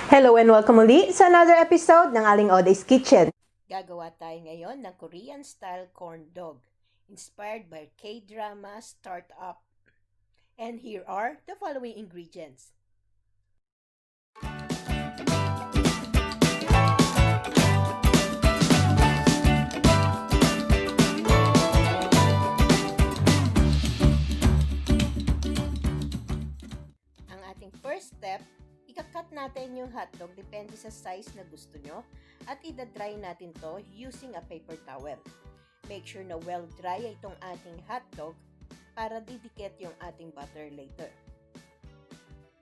Hello and welcome uli sa another episode ng Aling Oday's Kitchen. Gagawa tayo ngayon ng Korean-style corn dog, inspired by K-drama startup. And here are the following ingredients. Ang ating first step, ikakat natin yung hotdog depende sa size na gusto nyo at idadry natin to using a paper towel. Make sure na well dry itong ating hotdog para didikit yung ating butter later.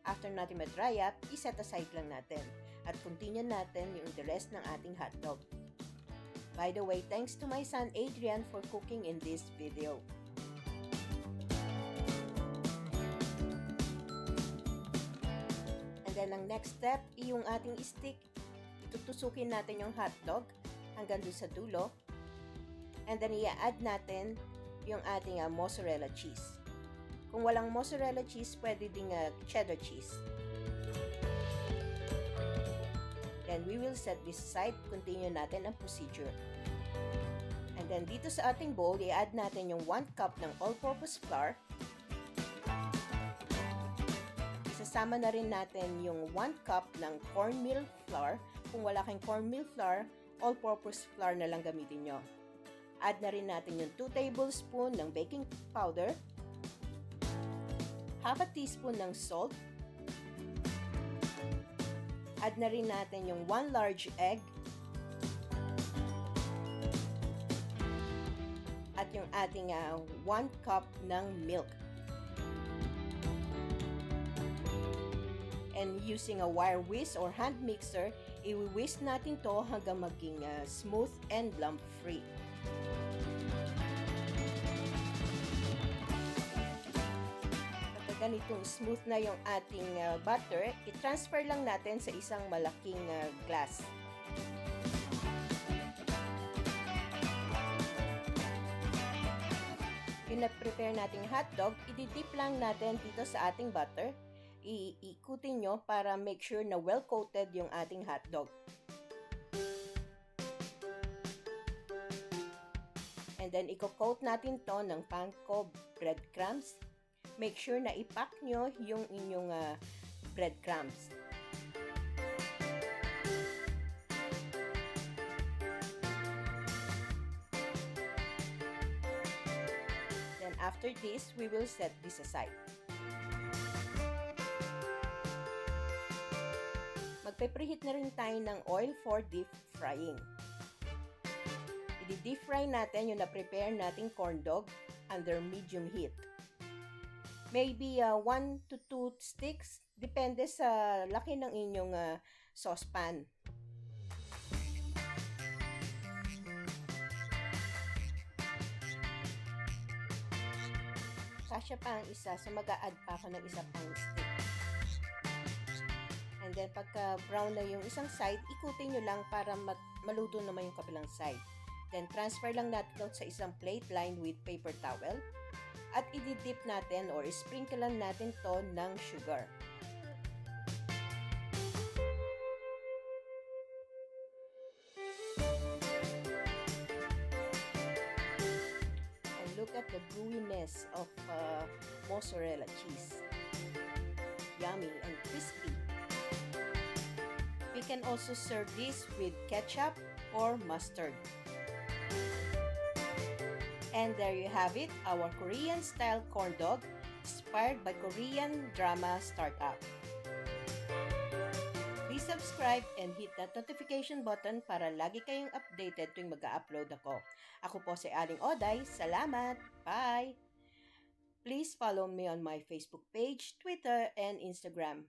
After natin ma-dry up, iset aside lang natin at continue natin yung the rest ng ating hotdog. By the way, thanks to my son Adrian for cooking in this video. Then, ang next step, yung ating stick, itutusukin natin yung hotdog hanggang doon sa dulo. And then, i-add natin yung ating mozzarella cheese. Kung walang mozzarella cheese, pwede ding cheddar cheese. Then, we will set this aside. Continue natin ang procedure. And then, dito sa ating bowl, i-add natin yung 1 cup ng all-purpose flour. Isasama na rin natin yung 1 cup ng cornmeal flour. Kung wala kayong cornmeal flour, all-purpose flour na lang gamitin nyo. Add na rin natin yung 2 tablespoon ng baking powder, half a teaspoon ng salt, add na rin natin yung 1 large egg, at yung ating 1 cup ng milk. And using a wire whisk or hand mixer, i-whisk natin to hanggang maging smooth and lump-free. Kapag ganitong smooth na yung ating butter, i-transfer lang natin sa isang malaking glass. Yung na-prepare nating hotdog, i-dip lang natin dito sa ating butter. Iikutin nyo para make sure na well-coated yung ating hotdog. And then, i-coat natin to ng Panko Breadcrumbs. Make sure na ipack nyo yung inyong breadcrumbs. Then, after this, we will set this aside. Magpe-preheat na rin tayo ng oil for deep frying. I-deep fry natin yung na-prepare nating corn dog under medium heat. Maybe 1 to 2 sticks, depende sa laki ng inyong saucepan. Kasya pa ang isa, so mag-a-add pa ako ng isa pang stick. And then, pagka brown na yung isang side, ikutin nyo lang para maluto naman yung kabilang side. Then, transfer lang natin sa isang plate lined with paper towel. At i-dip natin or sprinklean natin to ng sugar. And look at the gooiness of mozzarella cheese. Yummy and crispy. We can also serve this with ketchup or mustard. And there you have it, our Korean-style corn dog, inspired by Korean drama startup. Please subscribe and hit that notification button para lagi kayong updated tuwing mag-upload ako. Ako po si Aling Oday. Salamat! Bye! Please follow me on my Facebook page, Twitter, and Instagram.